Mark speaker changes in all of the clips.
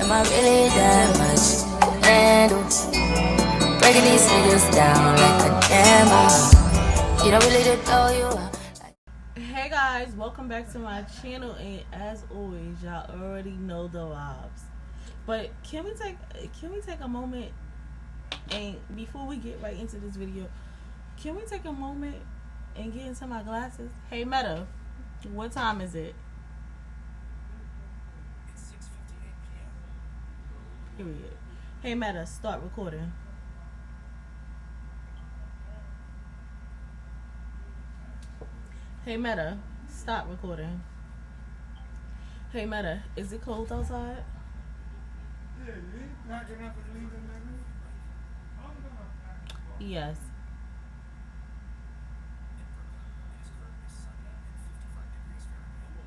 Speaker 1: Am I really that much? And breaking these niggas down like a camera. You don't really to throw you out.
Speaker 2: Hey guys, welcome back to my channel, and as always, y'all already know the vibes. But can we take a moment, and before we get right into this video, can we take a moment and get into my glasses? Hey Meta, what time is it?
Speaker 3: It's 6:58 p.m.
Speaker 2: Period. Hey Meta, start recording. Hey Meta, stop recording. Hey Meta, is it cold outside?
Speaker 3: Yeah, not getting up and leaving, man.
Speaker 2: Yes.
Speaker 3: It is currently sunny and 55 degrees Fahrenheit.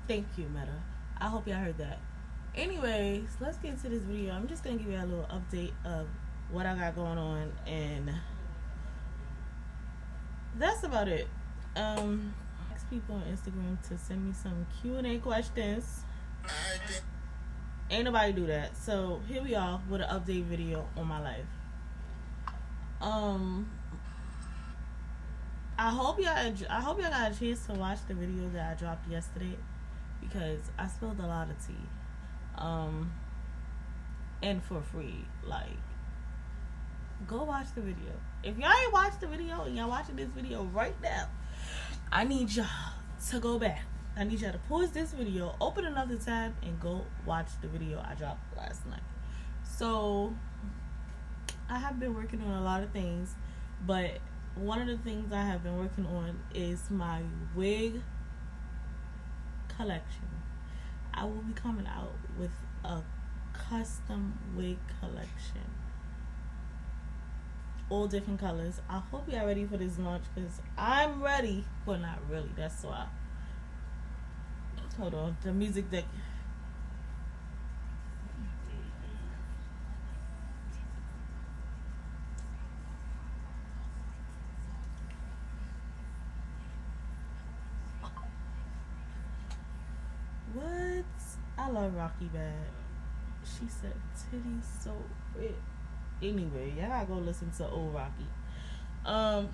Speaker 2: Thank you, Meta. I hope y'all heard that. Anyways, let's get into this video. I'm just gonna give you a little update of what I got going on, and that's about it. Ask people on Instagram to send me some Q&A questions. Ain't nobody do that, so here we are with an update video on my life. I hope y'all got a chance to watch the video that I dropped yesterday, because I spilled a lot of tea, and for free. Like, go watch the video. If y'all ain't watched the video and y'all watching this video right now, I need y'all to go back. I need y'all to pause this video, open another tab, and go watch the video I dropped last night. So, I have been working on a lot of things, but one of the things I have been working on is my wig collection. I will be coming out with a custom wig collection. All different colors. I hope y'all ready for this launch, because I'm ready. Well, not really. That's why. Hold on. The music that... What? I love Rocky bad. She said titties so red. Anyway, y'all gotta go listen to old Rocky.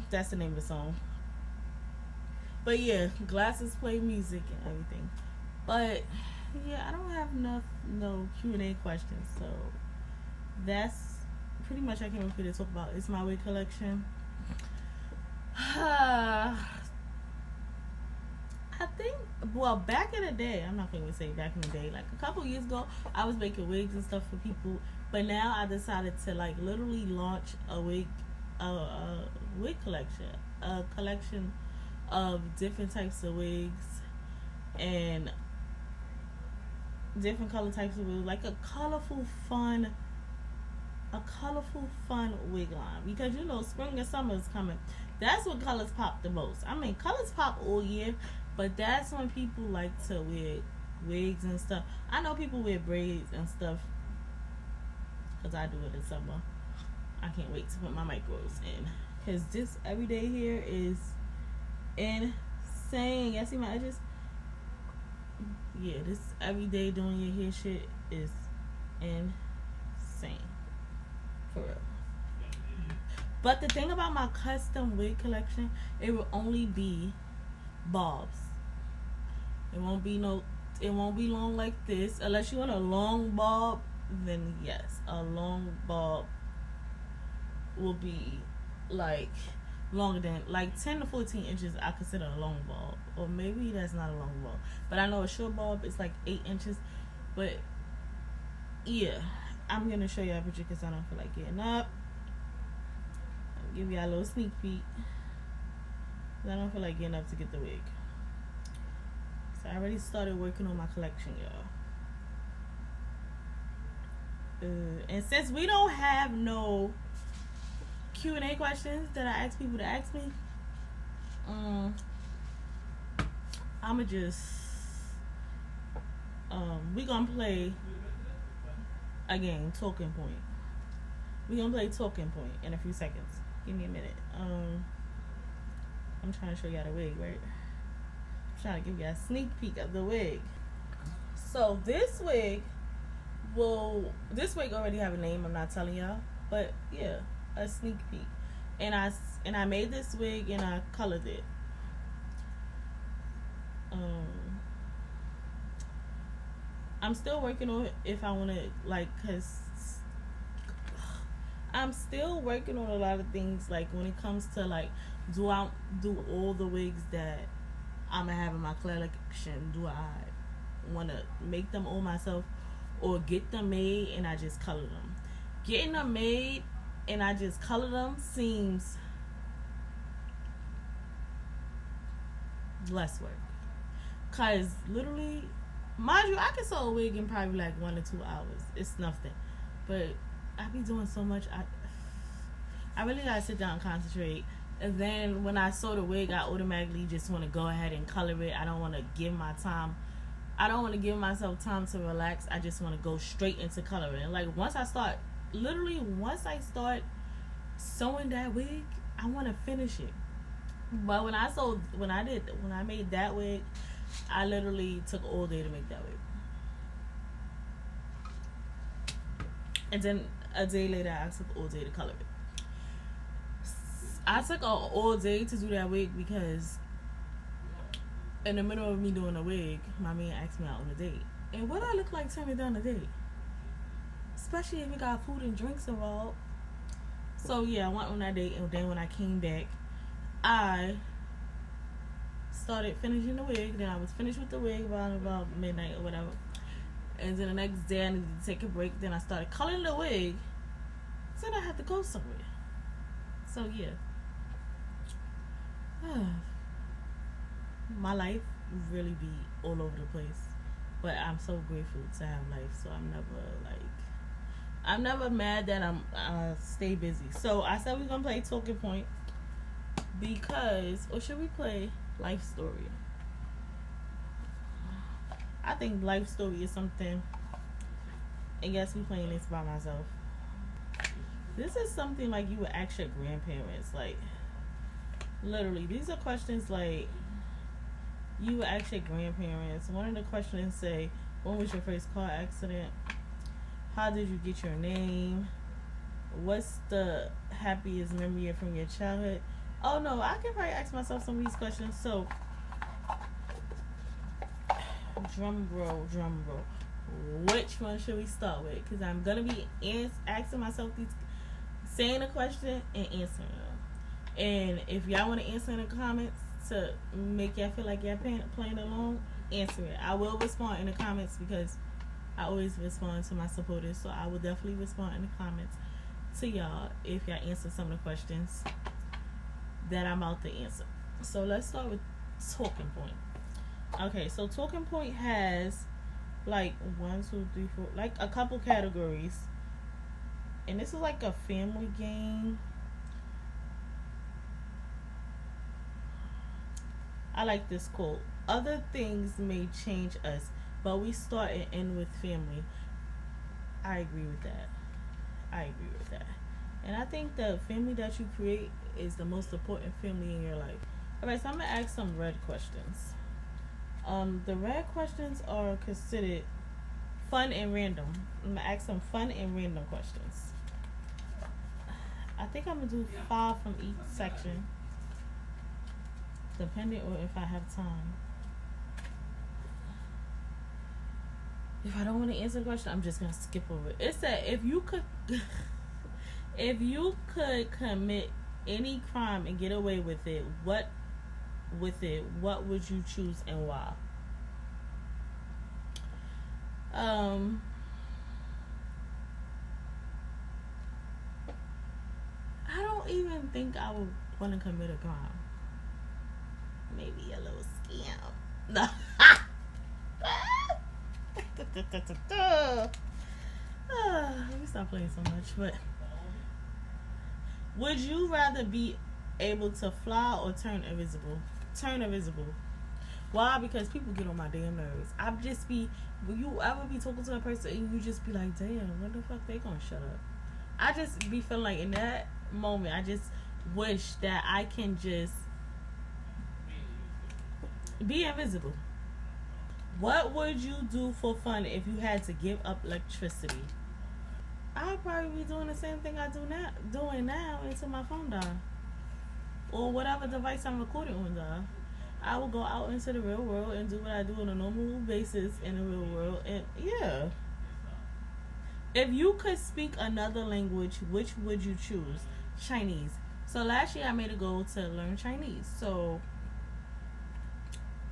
Speaker 2: That's the name of the song. But yeah, glasses play music and everything. But yeah, I don't have no Q&A questions, so that's pretty much I came up here to talk about. It's my wig collection. I think, well, back in the day, I'm not going to say back in the day, like a couple years ago, I was making wigs and stuff for people, but now I decided to like literally launch a wig collection, a collection of different types of wigs and different color types of wigs, like a colorful, fun wig line, because you know spring and summer is coming. That's when colors pop the most. I mean, colors pop all year, but that's when people like to wear wigs and stuff. I know people wear braids and stuff, because I do it in summer. I can't wait to put my micros in, because this everyday hair is insane. Y'all see my edges? Yeah, this everyday doing your hair shit is insane. For real. But the thing about my custom wig collection, it will only be bobs. It won't be long like this. Unless you want a long bob, then yes, a long bob will be like longer than like 10 to 14 inches. I consider a long bob, or maybe that's not a long bob, but I know a short bob is like 8 inches. But yeah, I'm gonna show you a picture because I don't feel like getting up. I'll give you a little sneak peek. I don't feel like getting up to get the wig. So I already started working on my collection, y'all. And since we don't have no Q&A questions that I ask people to ask me, I'ma just we gonna play a game, Talking Point. We gonna play Talking Point in a few seconds. Give me a minute. I'm trying to show y'all the wig, right? I'm trying to give you a sneak peek of the wig. So this wig already have a name. I'm not telling y'all, but yeah, a sneak peek. And I made this wig and I colored it. I'm still working on it if I want to, like, cause I'm still working on a lot of things. Like when it comes to like, do I do all the wigs that I'm gonna have in my collection? Do I want to make them all myself, or get them made and I just color them? Getting them made and I just color them seems less work. Cause literally, mind you, I can sew a wig in probably like 1 or 2 hours. It's nothing. But I be doing so much. I really gotta sit down and concentrate. And then when I sew the wig, I automatically just want to go ahead and color it. I don't want to give my time. I don't want to give myself time to relax. I just want to go straight into coloring. Like once I start sewing that wig, I want to finish it. But when I made that wig, I literally took all day to make that wig. And then a day later, I took all day to color it. I took all day to do that wig because in the middle of me doing the wig, my man asked me out on a date. And what I look like turning down a date? Especially if we got food and drinks involved. So yeah, I went on that date, and then when I came back, I started finishing the wig. Then I was finished with the wig about midnight or whatever. And then the next day I needed to take a break. Then I started coloring the wig. So then I had to go somewhere. So yeah. My life really be all over the place. But I'm so grateful to have life. So I'm never mad that I stay busy. So I said we're gonna play Talking Point because, or should we play Life Story? I think Life Story is something. And yes, we playing this by myself. This is something like you would ask your grandparents. Like literally, these are questions like you would ask your grandparents. One of the questions say, when was your first car accident? How did you get your name? What's the happiest memory from your childhood? Oh no, I can probably ask myself some of these questions. So, drum roll. Which one should we start with? Because I'm going to be asking myself these, saying a question and answering them. And if y'all want to answer in the comments to make y'all feel like y'all playing along, answer it. I will respond in the comments because I always respond to my supporters. So I will definitely respond in the comments to y'all if y'all answer some of the questions that I'm about to answer. So let's start with Talking Point. Okay, so Talking Point has like 1, 2, 3, 4, like a couple categories. And this is like a family game. I like this quote. Other things may change us, but we start and end with family. I agree with that. And I think the family that you create is the most important family in your life. Alright, so I'm going to ask some red questions. The red questions are considered fun and random. I'm going to ask some fun and random questions. I think I'm going to do 5 from each section, depending on if I have time. If I don't want to answer the question, I'm just going to skip over it. It said, if you could commit any crime and get away with it, what would you choose and why? I don't even think I would want to commit a crime. Maybe a little scam. No. Let me stop playing so much. But would you rather be able to fly or turn invisible? Turn invisible. Why? Because people get on my damn nerves. Will you ever be talking to a person and you just be like, damn, when the fuck they gonna shut up? I just be feeling like in that moment, I just wish that I can just be invisible. What would you do for fun if you had to give up electricity? I'll probably be doing the same thing I doing now until my phone die. Or whatever device I'm recording on die. I will go out into the real world and do what I do on a normal basis in the real world. And yeah. If you could speak another language, which would you choose? Chinese. So last year I made a goal to learn Chinese. So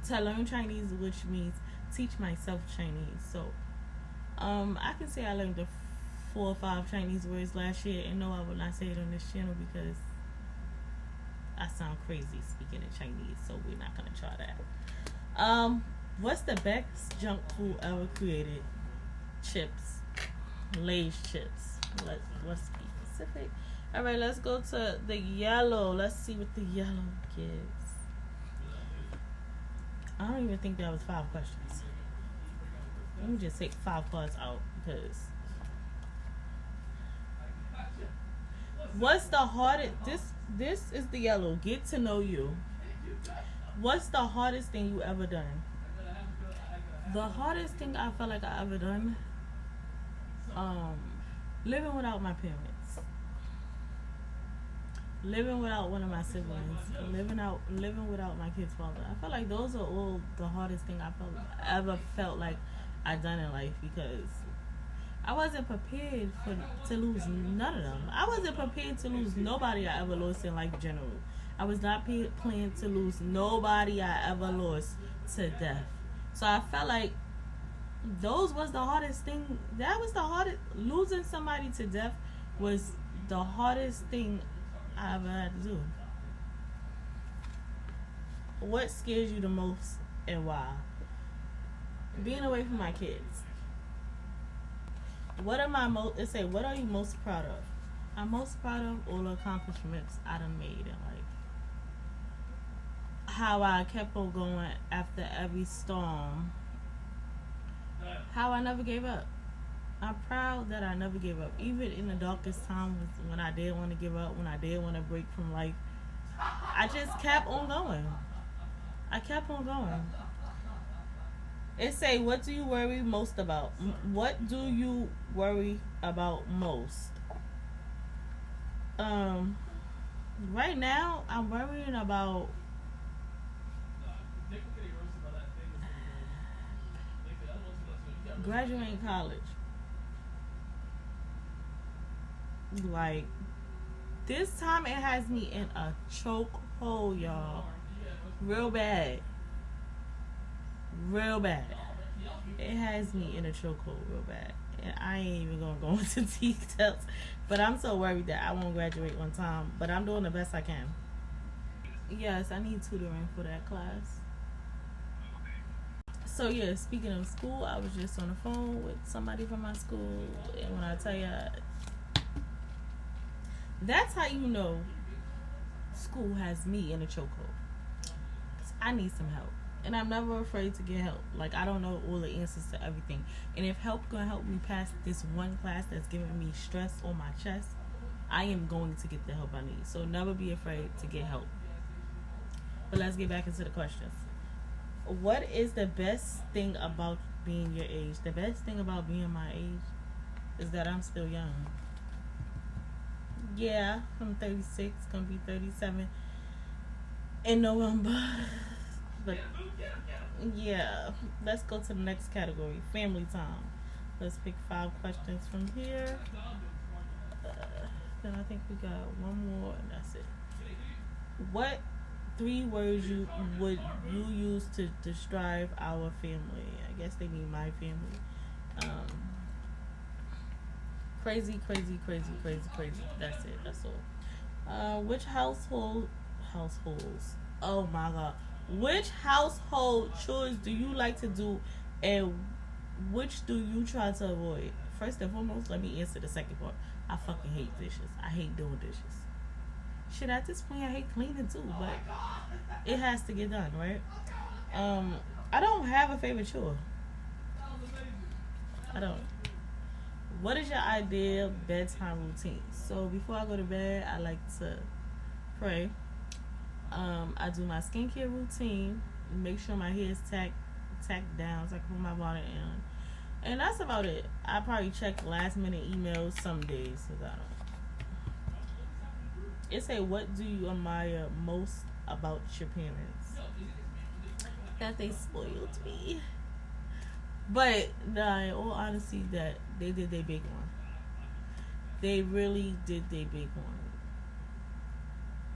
Speaker 2: to learn Chinese, which means teach myself Chinese. So I can say I learned the 4 or 5 Chinese words last year, and no, I will not say it on this channel because I sound crazy speaking in Chinese, so we're not gonna try that. What's the best junk food ever created? Chips. Lay's chips. Let's be specific. All right, let's go to the yellow. Let's see what the yellow gives. I don't even think that was 5 questions. Let me just take 5 cards out because what's the hardest? This is the yellow. Get to know you. What's the hardest thing you ever done? The hardest thing I felt like I ever done. Living without my parents, living without one of my siblings, living without my kid's father. I feel like those are all the hardest thing I ever felt like I done in life because I wasn't prepared to lose none of them. I wasn't prepared to lose nobody I ever lost in life in general. I was not planning to lose nobody I ever lost to death. So I felt like those was the hardest thing. That was the hardest. Losing somebody to death was the hardest thing I ever had to do. What scares you the most and why? Being away from my kids. What are you most proud of? I'm most proud of all the accomplishments I done made in life. How I kept on going after every storm. How I never gave up. I'm proud that I never gave up. Even in the darkest times when I did want to give up, when I did want to break from life, I just kept on going. I kept on going. It say, what do you worry most about? What do you worry about most? Right now, I'm worrying about graduating college. Like, this time it has me in a chokehold, y'all. Real bad. It has me in a chokehold real bad. And I ain't even gonna go into details. But I'm so worried that I won't graduate on time. But I'm doing the best I can. Yes, I need tutoring for that class. So yeah, speaking of school, I was just on the phone with somebody from my school, and when I tell you, that's how you know school has me in a chokehold. I need some help, and I'm never afraid to get help. Like, I don't know all the answers to everything, and if help gonna help me pass this one class that's giving me stress on my chest, I am going to get the help I need. So never be afraid to get help. But let's get back into the questions. What is the best thing about being your age? The best thing about being my age is that I'm still young. Yeah, I'm 36, gonna be 37 in November. But yeah, let's go to the next category, family time. Let's pick 5 questions from here. Then I think we got one more, and that's it. What 3 words would you use to describe our family? I guess they mean my family. Crazy. That's it. That's all. Which households? Oh my God. Which household chores do you like to do, and which do you try to avoid? First and foremost, let me answer the second part. I fucking hate dishes. I hate doing dishes. Shit, at this point, I hate cleaning too, but it has to get done, right? I don't have a favorite chore. I don't. What is your ideal bedtime routine? So before I go to bed, I like to pray. I do my skincare routine, make sure my hair is tacked tacked down so I can put my bonnet in. And that's about it. I probably check last minute emails some days, cause I don't. It say, what do you admire most about your parents? That they spoiled me. But nah, in all honesty, that they did their big one. They really did their big one.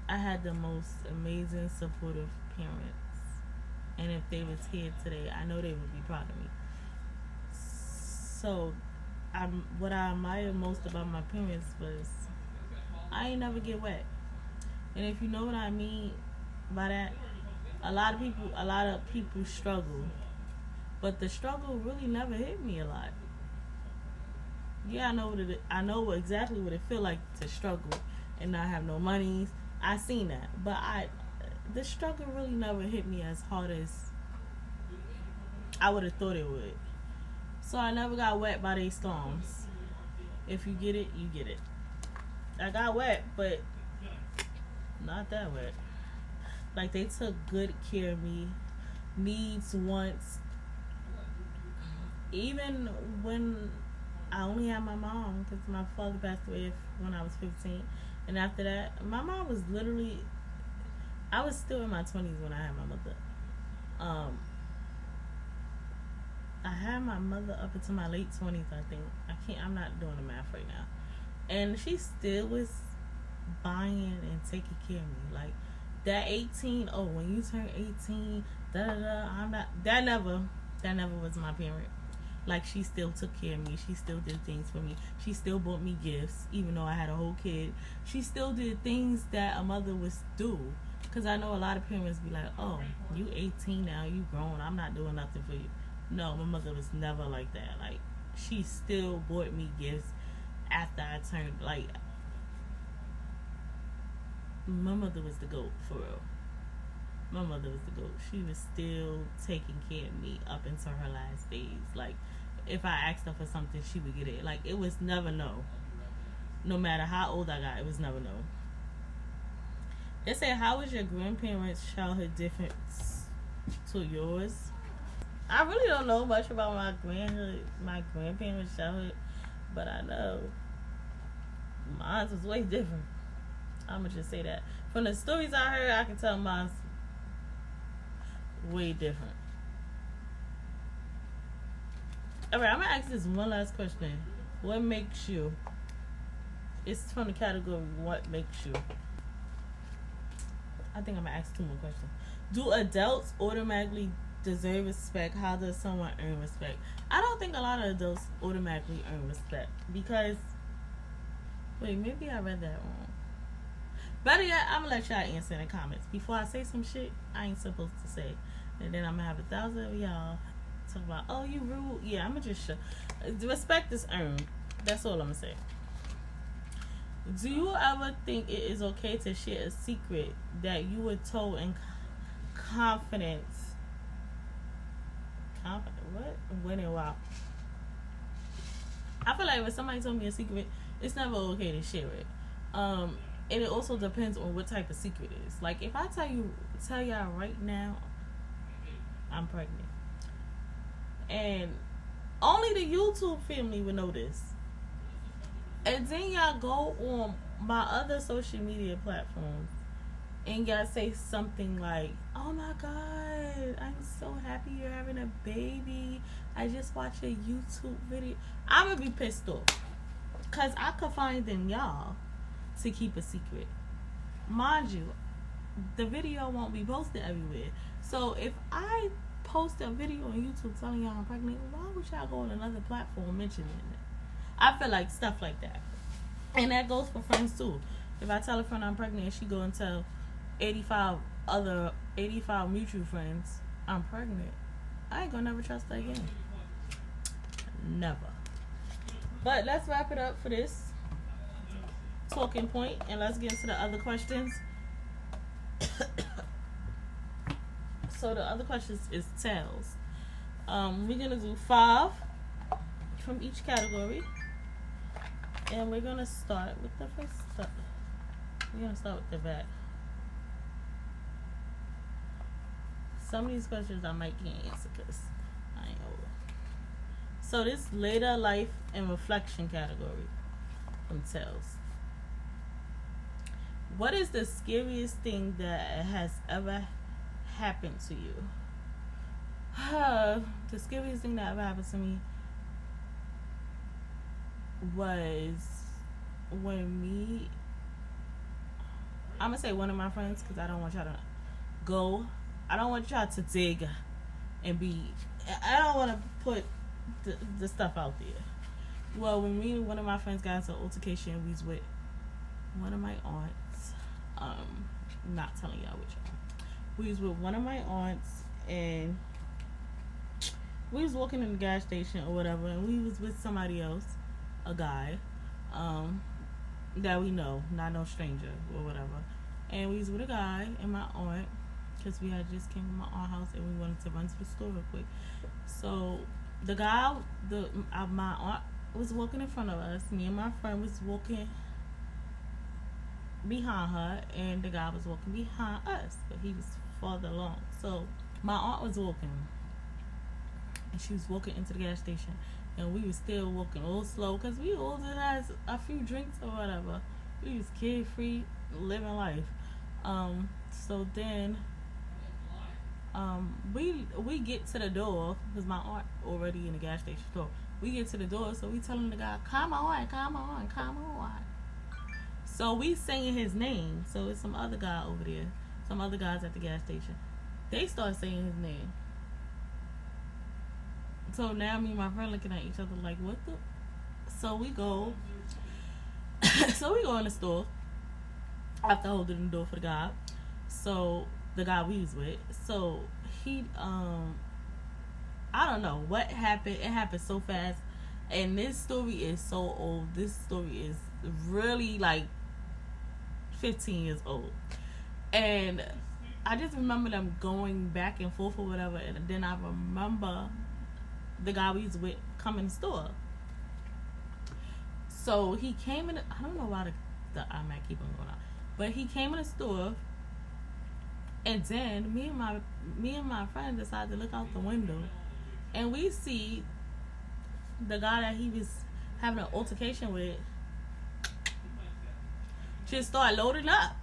Speaker 2: I had the most amazing, supportive parents. And if they was here today, I know they would be proud of me. So, what I admire most about my parents was I ain't never get wet. And if you know what I mean by that, a lot of people struggle. But the struggle really never hit me a lot. Yeah, I know exactly what it feel like to struggle and not have no monies. I seen that, but the struggle really never hit me as hard as I would have thought it would. So I never got wet by these storms. If you get it, you get it. I got wet, but not that wet. Like, they took good care of me, needs, wants. Even when I only had my mom, because my father passed away when I was 15. And after that, my mom was literally, I was still in my 20s when I had my mother. I had my mother up until my late 20s, I think. I'm not doing the math right now. And she still was buying and taking care of me. Like, that 18, when you turn 18, that never was my parent. Like, she still took care of me. She still did things for me. She still bought me gifts, even though I had a whole kid. She still did things that a mother would do. Because I know a lot of parents be like, oh, you 18 now, you grown, I'm not doing nothing for you. No, my mother was never like that. Like, she still bought me gifts after I turned, like, my mother was the GOAT, for real. My mother was the GOAT. She was still taking care of me up until her last days. Like, if I asked her for something, she would get it. Like, it was never no. No matter how old I got, it was never no. It said, how was your grandparents' childhood different to yours? I really don't know much about my grandparents' childhood, but I know mine was way different. I'm gonna just say that. From the stories I heard, I can tell mine's way different. Alright, I'm gonna ask this one last question. What makes you? It's from the category, what makes you? I think I'm gonna ask 2 more questions. Do adults automatically deserve respect? How does someone earn respect? I don't think a lot of adults automatically earn respect, because wait, maybe I read that wrong. Better yet, I'm gonna let y'all answer in the comments before I say some shit I ain't supposed to say, and then I'm gonna have 1,000 of y'all talk about, oh, you rude. Yeah, I'm gonna just show. Respect is earned. That's all I'm gonna say. Do you ever think it is okay to share a secret that you were told in confidence? What? When and wow. I feel like if somebody told me a secret, it's never okay to share it. And it also depends on what type of secret it is. Like, if I tell y'all right now, I'm pregnant, and only the YouTube family would know this, and then y'all go on my other social media platforms and y'all say something like, oh my god, I'm so happy you're having a baby, I just watched a YouTube video, I'm gonna be pissed off, because I confide in y'all to keep a secret. Mind you, the video won't be posted everywhere. So if I post a video on YouTube telling y'all I'm pregnant, why would y'all go on another platform mentioning it? I feel like stuff like that. And that goes for friends too. If I tell a friend I'm pregnant and she go and tell 85 mutual friends I'm pregnant, I ain't gonna never trust her again. Never. But let's wrap it up for this talking point, and let's get into the other questions. So the other questions is tales. We're gonna do 5 from each category, and we're gonna start with the first stuff. We're gonna start with the back. some of these questions I might can't answer because I ain't old. So this later life and reflection category from Tales. What is the scariest thing that has ever happened to you? The scariest thing that ever happened to me was when I'm gonna say one of my friends because I don't want y'all to go. I don't want y'all to dig and be. I don't want to put the stuff out there. Well, when me and one of my friends got into an altercation, we was with one of my aunts. Not telling y'all which one. We was with one of my aunts, and we was walking in the gas station or whatever, and we was with somebody else, a guy, that we know, not no stranger or whatever. And we was with a guy and my aunt, because we had just came from my aunt's house and we wanted to run to the store real quick. So the guy, my aunt was walking in front of us. Me and my friend was walking behind her, and the guy was walking behind us, but he was farther along. So my aunt was walking, and she was walking into the gas station, and we was still walking a little slow because we all just had a few drinks or whatever. We was kid free, living life. So then we get to the door because my aunt already in the gas station store. We get to the door, so we telling the guy, come on, come on, come on. So we singing his name. So it's some other guy over there, some other guys at the gas station. They start saying his name. So now me and my friend looking at each other like, what the? So we go. So we go in the store after holding the door for the guy. So the guy we was with. So he, I don't know what happened. It happened so fast. And this story is so old. This story is really like 15 years old. And I just remember them going back and forth or whatever. And then I remember the guy we was with come in the store. So he came in. I don't know why the I might keep on going on, but he came in the store, and then me and my friend decided to look out the window, and we see the guy that he was having an altercation with just start loading up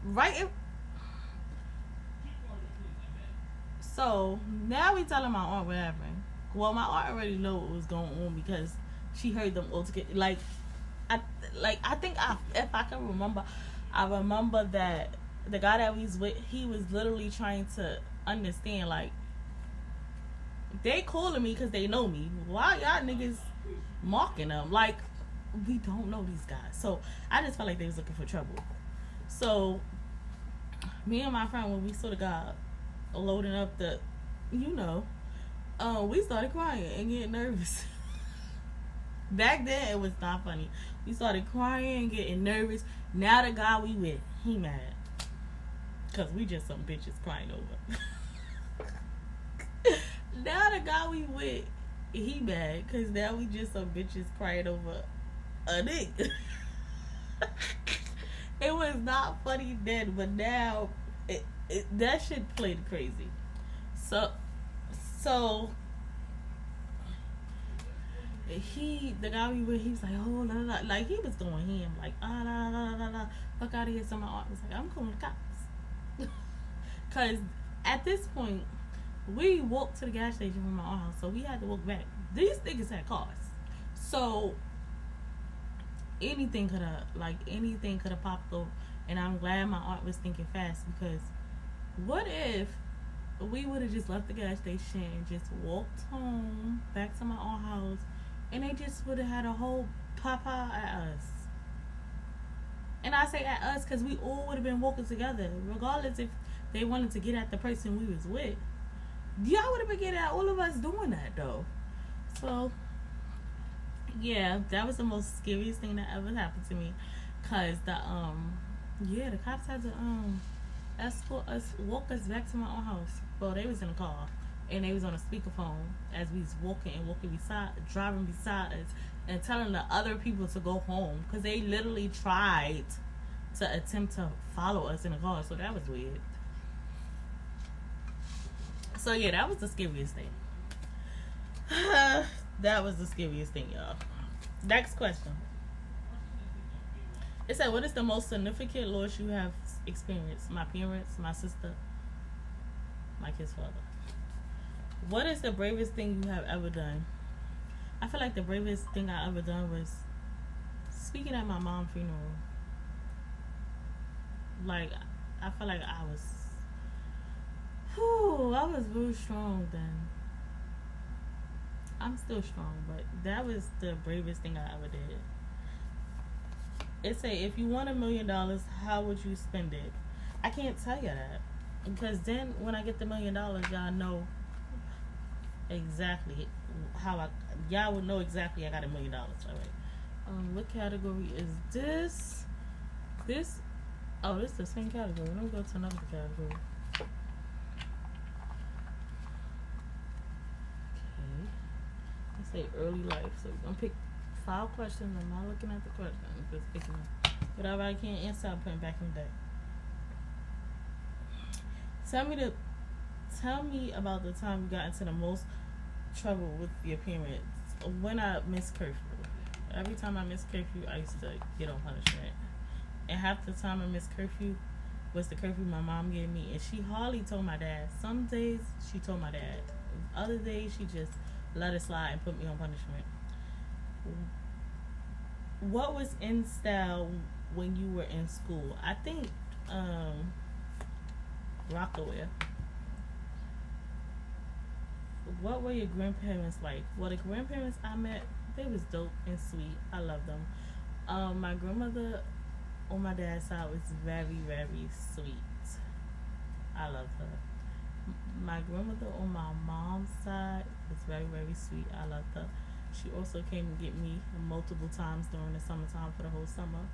Speaker 2: So now we telling my aunt what happened. Well, my aunt already know what was going on because she heard them altercation. I think if I can remember, I remember that the guy that we was with, he was literally trying to understand, like, they calling me because they know me. Why y'all niggas mocking them? Like, we don't know these guys. So I just felt like they was looking for trouble. So me and my friend, when we saw the guy loading up the, we started crying and getting nervous. Back then, it was not funny. We started crying and getting nervous. Now the guy we with, he mad. Because we just some bitches crying over. Now the guy we with, he mad. Because now we just some bitches crying over a nigga. It was not funny then, but now that shit played crazy. So the guy we with, he was like, oh, la, la, la. Like, he was going him, like, la, la, la, la, la, fuck out of here. So my aunt was like, I'm calling the cops. Because at this point, we walked to the gas station from my aunt's house, so we had to walk back. These niggas had cars. So anything could have popped up. And I'm glad my aunt was thinking fast, because what if we would have just left the gas station and just walked home back to my aunt's house, and they just would have had a whole papa at us. And I say at us because we all would have been walking together, regardless if they wanted to get at the person we was with. Y'all would have been getting at all of us doing that though. So yeah, that was the most scariest thing that ever happened to me. Cause the cops had to escort us, walk us back to my own house. Well, they was in a car and they was on a speakerphone as we was driving beside us and telling the other people to go home, because they literally tried to attempt to follow us in a car. So that was weird. So yeah, that was the scariest thing. That was the scariest thing, y'all. Next question. It said, what is the most significant loss you have experienced? My parents, my sister, my kid's father. What is the bravest thing you have ever done? I feel like the bravest thing I ever done was speaking at my mom's funeral. Like, I feel like I was real strong then. I'm still strong, but that was the bravest thing I ever did. It say, if you won $1 million, how would you spend it? I can't tell you that, because then when I get the $1 million, y'all know exactly y'all would know exactly I got $1 million. All right. What category is this? This is the same category. Let me go to another category. Okay. Let's say early life. So we're gonna pick 5 questions. I'm not looking at the questions. I'm just picking them. Whatever I can't answer, I'm putting back in the day. Tell me about the time you got into the most trouble with your parents. When I missed curfew. Every time I missed curfew, I used to get on punishment. And half the time I missed curfew was the curfew my mom gave me, and she hardly told my dad. Some days she told my dad. Other days she just let it slide and put me on punishment. What was in style when you were in school? I think Rockaway. What were your grandparents like? Well, the grandparents I met, they was dope and sweet. I love them. My grandmother on my dad's side was very, very sweet. I love her. My grandmother on my mom's side was very, very sweet. I love her. She also came to get me multiple times during the summertime for the whole summer.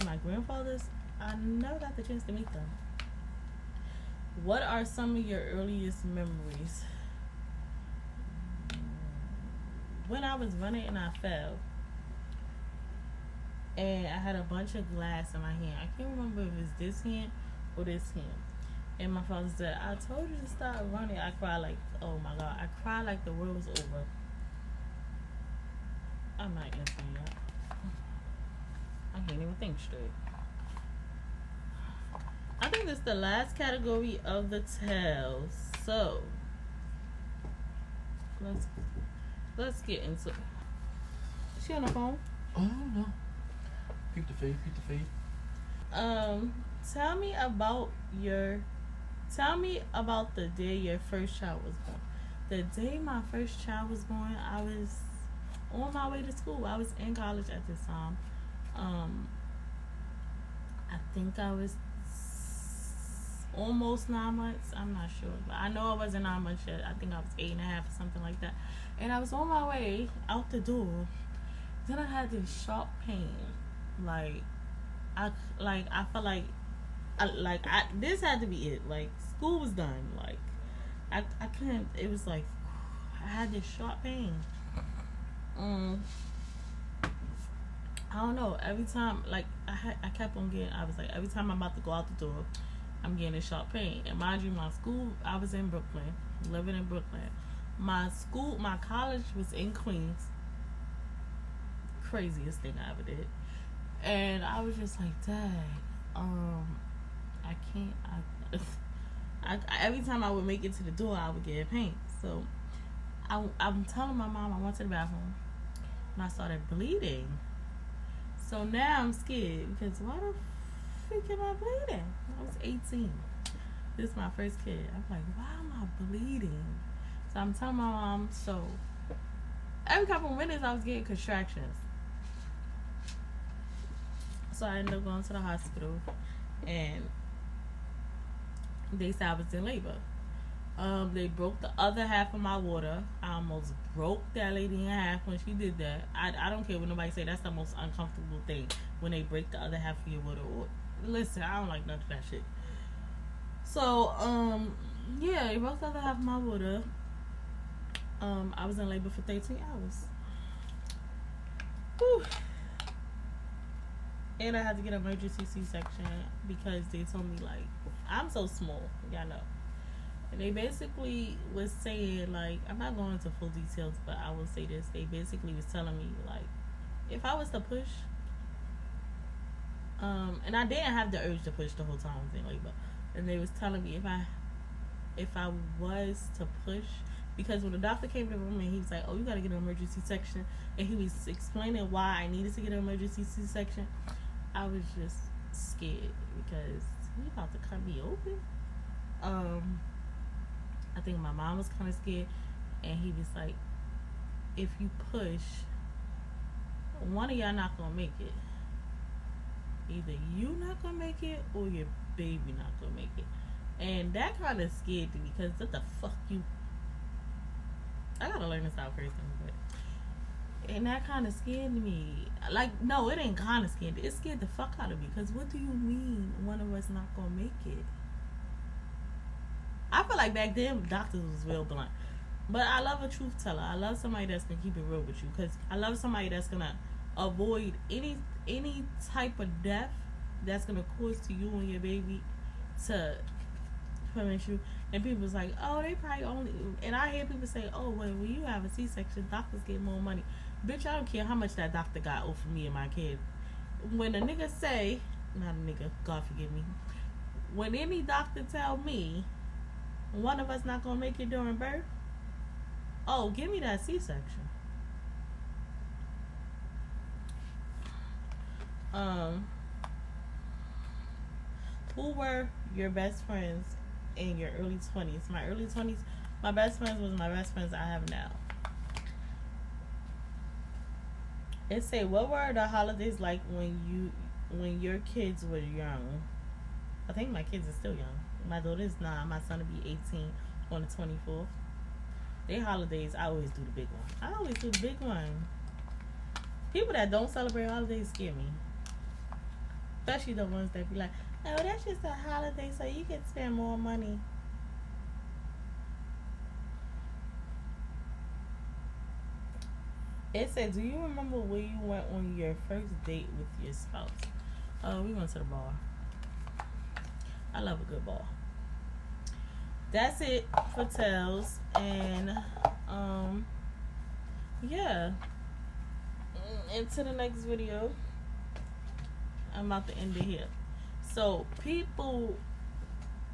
Speaker 2: My grandfathers, I never got the chance to meet them. What are some of your earliest memories? When I was running and I fell, and I had a bunch of glass in my hand. I can't remember if it's this hand or this hand. And my father said, I told you to stop running. I cried like, oh my God. I cried like the world was over. I'm not answering that. I can't even think straight. I think that's the last category of the tales. So let's get into it. Is she on the phone?
Speaker 4: Oh no. Peep the feed.
Speaker 2: Tell me about the day your first child was born. The day my first child was born, I was on my way to school. I was in college at this time. I think I was almost 9 months. I'm not sure, but I know I wasn't 9 months yet. I think I was 8.5 or something like that. And I was on my way out the door. Then I had this sharp pain. I felt like this had to be it. Like, school was done. Like, I couldn't. It was like I had this sharp pain. I don't know. Every time, like, I kept on getting. I was like, every time I'm about to go out the door, I'm getting a sharp pain. And mind you, my school, I was in Brooklyn, living in Brooklyn. My college was in Queens. Craziest thing I ever did. And I was just like, dang, I can't. Every time I would make it to the door, I would get pain. So I'm telling my mom I went to the bathroom, and I started bleeding. So now I'm scared, because why the freak am I bleeding? I was 18. This is my first kid. I'm like, why am I bleeding? So I'm telling my mom. So every couple of minutes I was getting contractions. So I ended up going to the hospital, and they said I was in labor. They broke the other half of my water. I almost broke that lady in half when she did that. I don't care what nobody say. That's the most uncomfortable thing, when they break the other half of your water. Listen, I don't like none of that shit. So, yeah, they broke the other half of my water. I was in labor for 13 hours. Whew. And I had to get an emergency C-section because they told me, like, I'm so small, y'all know. And they basically was saying, like, I'm not going into full details, but I will say this. They basically was telling me, like, if I was to push, and I didn't have the urge to push the whole time, thing like, but, and they was telling me if I was to push, because when the doctor came to the room and he was like, oh, you got to get an emergency section, and he was explaining why I needed to get an emergency C-section, I was just scared because he about to cut me open. I think my mom was kind of scared, and he was like, if you push, one of y'all not gonna make it. Either you not gonna make it or your baby not gonna make it. And that kind of scared me because what the fuck you, I gotta learn to stop cursing, but, and that kind of scared me. Like, no, it ain't kind of scared. It scared the fuck out of me because what do you mean one of us not gonna make it? I feel like back then doctors was real blunt, but I love a truth teller. I love somebody that's gonna keep it real with you, because I love somebody that's gonna avoid any type of death that's gonna cause to you and your baby to prevent you. And people's like, oh, they probably only, and I hear people say, oh, well, when you have a C-section, doctors get more money. Bitch, I don't care how much that doctor got over me and my kid. When a nigga say, not a nigga, God forgive me, when any doctor tell me one of us not gonna make it during birth, oh, give me that C-section. Who were your best friends in your early 20s? My early 20s, my best friends was my best friends I have now. It say, what were the holidays like when your kids were young? I think my kids are still young. My daughter's 9. My son will be 18 on the 24th. They holidays, I always do the big one. I always do the big one. People that don't celebrate holidays scare me. Especially the ones that be like, oh, that's just a holiday so you can spend more money. It said, do you remember where you went on your first date with your spouse? We went to the bar. I love a good bar. That's it for Tales. And, yeah. Into the next video. I'm about to end it here. So, people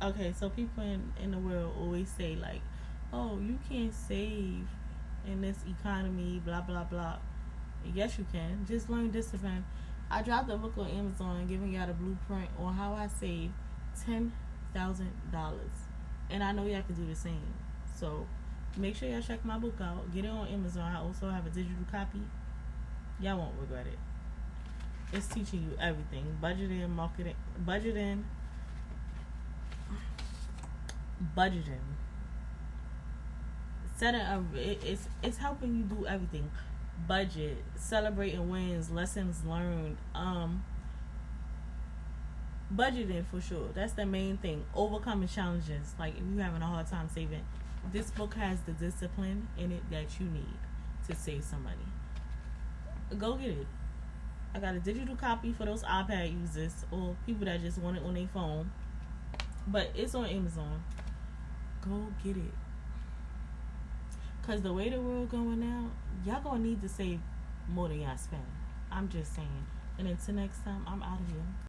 Speaker 2: in the world always say, like, oh, you can't save in this economy, blah, blah, blah. Yes, you can. Just learn discipline. I dropped a book on Amazon giving y'all the blueprint on how I saved $10,000. And I know y'all can do the same. So, make sure y'all check my book out. Get it on Amazon. I also have a digital copy. Y'all won't regret it. It's teaching you everything. Budgeting, marketing, budgeting. Setting up, it's helping you do everything. Budget, celebrating wins, lessons learned, budgeting for sure. That's the main thing. Overcoming challenges. Like if you're having a hard time saving, this book has the discipline in it that you need to save some money. Go get it. I got a digital copy for those iPad users or people that just want it on their phone. But it's on Amazon. Go get it. Because the way the world going now, y'all gonna need to save more than y'all spend. I'm just saying. And until next time, I'm out of here.